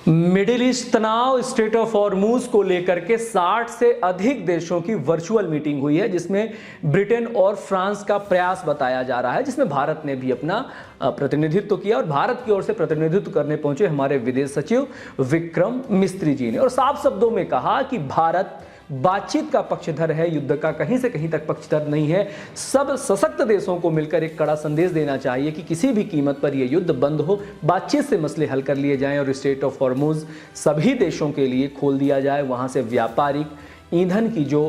Middle east तनाव, straight of Hormuz को लेकर के 60 से अधिक देशों की वर्चुअल मीटिंग हुई है, जिसमें ब्रिटेन और फ्रांस का प्रयास बताया जा रहा है, जिसमें भारत ने भी अपना प्रतिनिधित्व किया। और भारत की ओर से प्रतिनिधित्व करने पहुंचे हमारे विदेश सचिव विक्रम मिस्त्री जी ने, और साफ शब्दों में कहा कि भारत बातचीत का पक्षधर है, युद्ध का कहीं से कहीं तक पक्षधर नहीं है। सब सशक्त देशों को मिलकर एक कड़ा संदेश देना चाहिए कि किसी भी कीमत पर यह युद्ध बंद हो, बातचीत से मसले हल कर लिए जाएं और स्ट्रेट ऑफ हॉर्मुज सभी देशों के लिए खोल दिया जाए। वहां से व्यापारिक ईंधन की जो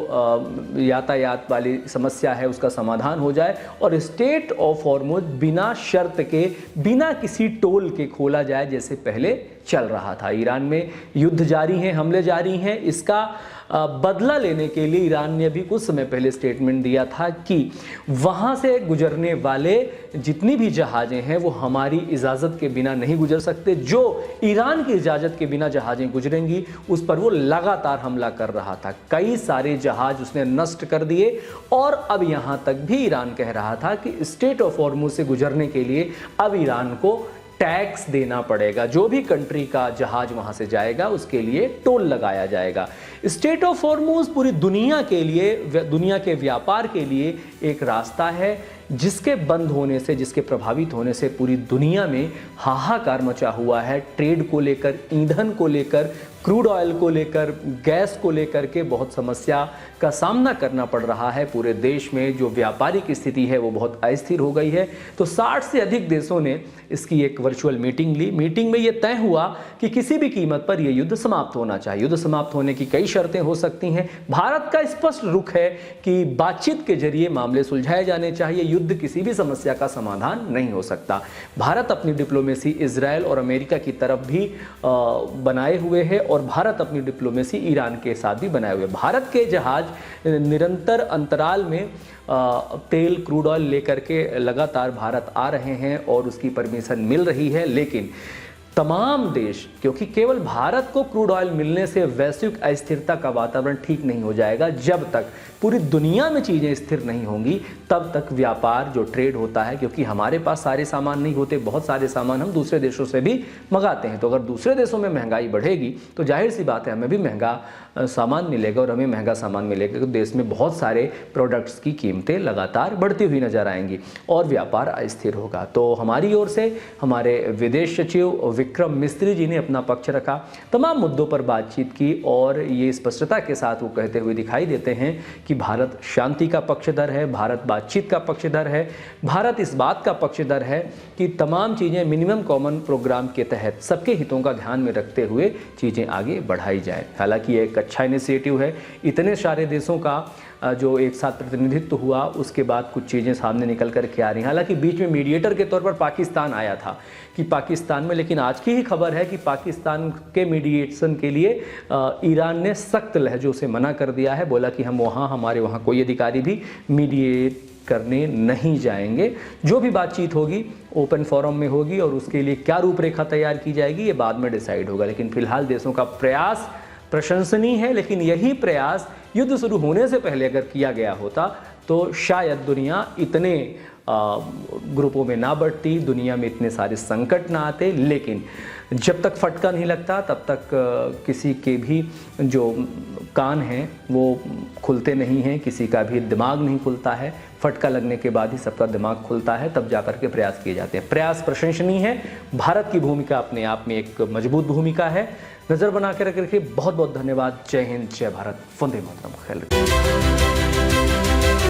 यातायात वाली समस्या है उसका समाधान हो जाए और स्ट्रेट ऑफ हॉर्मुज बिना शर्त के, बिना किसी टोल के खोला जाए जैसे पहले चल रहा था। ईरान में युद्ध जारी है, हमले जारी हैं। इसका बदला लेने के लिए ईरान ने अभी कुछ समय पहले स्टेटमेंट दिया था कि वहां से गुजरने वाले जितनी भी जहाजें हैं वो हमारी इजाज़त के बिना नहीं गुजर सकते। जो ईरान की इजाज़त के बिना जहाजें गुजरेंगी उस पर वो लगातार हमला कर रहा था। कई सारे जहाज उसने नष्ट कर दिए और अब यहां तक भी ईरान कह रहा था कि स्ट्रेट ऑफ हॉर्मुज से गुजरने के लिए अब ईरान को टैक्स देना पड़ेगा। जो भी कंट्री का जहाज वहां से जाएगा उसके लिए टोल लगाया जाएगा। स्ट्रेट ऑफ हॉर्मुज पूरी दुनिया के लिए, दुनिया के व्यापार के लिए एक रास्ता है जिसके बंद होने से, जिसके प्रभावित होने से पूरी दुनिया में हाहाकार मचा हुआ है। ट्रेड को लेकर, ईंधन को लेकर, क्रूड ऑयल को लेकर, गैस को लेकर के बहुत समस्या का सामना करना पड़ रहा है। पूरे देश में जो व्यापारिक स्थिति है वो बहुत अस्थिर हो गई है। तो 60 से अधिक देशों ने इसकी एक वर्चुअल मीटिंग ली। मीटिंग में ये तय हुआ कि किसी भी कीमत पर यह युद्ध समाप्त होना चाहिए। युद्ध समाप्त होने की कई शर्तें हो सकती हैं। भारत का स्पष्ट रुख है कि बातचीत के जरिए मामले सुलझाए जाने चाहिए। युद्ध किसी भी समस्या का समाधान नहीं हो सकता। भारत अपनी डिप्लोमेसी इजराइल और अमेरिका की तरफ भी बनाए हुए है और भारत अपनी डिप्लोमेसी ईरान के साथ भी बनाए हुए। भारत के जहाज निरंतर अंतराल में तेल, क्रूड ऑयल लेकर के लगातार भारत आ रहे हैं और उसकी परमिशन मिल रही है। लेकिन तमाम देश, क्योंकि केवल भारत को क्रूड ऑयल मिलने से वैश्विक अस्थिरता का वातावरण ठीक नहीं हो जाएगा। जब तक पूरी दुनिया में चीज़ें स्थिर नहीं होंगी तब तक व्यापार, जो ट्रेड होता है, क्योंकि हमारे पास सारे सामान नहीं होते, बहुत सारे सामान हम दूसरे देशों से भी मंगाते हैं। तो अगर दूसरे देशों में महंगाई बढ़ेगी तो जाहिर सी बात है हमें भी महंगा सामान मिलेगा और हमें महंगा सामान मिलेगा तो देश में बहुत सारे प्रोडक्ट्स की कीमतें लगातार बढ़ती हुई नजर आएंगी और व्यापार अस्थिर होगा। तो हमारी ओर से हमारे विदेश सचिव विक्रम मिस्त्री जी ने अपना पक्ष रखा, तमाम मुद्दों पर बातचीत की और ये स्पष्टता के साथ वो कहते हुए दिखाई देते हैं कि भारत शांति का पक्षधर है, भारत बातचीत का पक्षधर है, भारत इस बात का पक्षधर है कि तमाम चीज़ें मिनिमम कॉमन प्रोग्राम के तहत सबके हितों का ध्यान में रखते हुए चीज़ें आगे बढ़ाई जाए। हालांकि ये एक अच्छा इनिशिएटिव है। इतने सारे देशों का जो एक साथ प्रतिनिधित्व हुआ उसके बाद कुछ चीज़ें सामने निकल कर के आ रही हैं। हालांकि बीच में मीडिएटर के तौर पर पाकिस्तान आया था कि पाकिस्तान में, लेकिन आज की ही खबर है कि पाकिस्तान के मीडिएशन के लिए ईरान ने सख्त लहजों से मना कर दिया है। बोला कि हम हमारे वहाँ कोई अधिकारी भी मीडिएट करने नहीं जाएंगे। जो भी बातचीत होगी ओपन फोरम में होगी और उसके लिए क्या रूपरेखा तैयार की जाएगी ये बाद में डिसाइड होगा। लेकिन फिलहाल देशों का प्रयास प्रशंसनीय है, लेकिन यही प्रयास युद्ध शुरू होने से पहले अगर किया गया होता तो शायद दुनिया इतने ग्रुपों में ना बढ़ती, दुनिया में इतने सारे संकट ना आते। लेकिन जब तक फटका नहीं लगता तब तक किसी के भी जो कान हैं वो खुलते नहीं हैं, किसी का भी दिमाग नहीं खुलता है। फटका लगने के बाद ही सबका दिमाग खुलता है, तब जाकर के प्रयास किए जाते हैं। प्रयास प्रशंसनीय है। भारत की भूमिका अपने आप में एक मजबूत भूमिका है। नज़र बना के रख रखिए। बहुत बहुत धन्यवाद। जय हिंद, जय भारत, वंदे मातरम।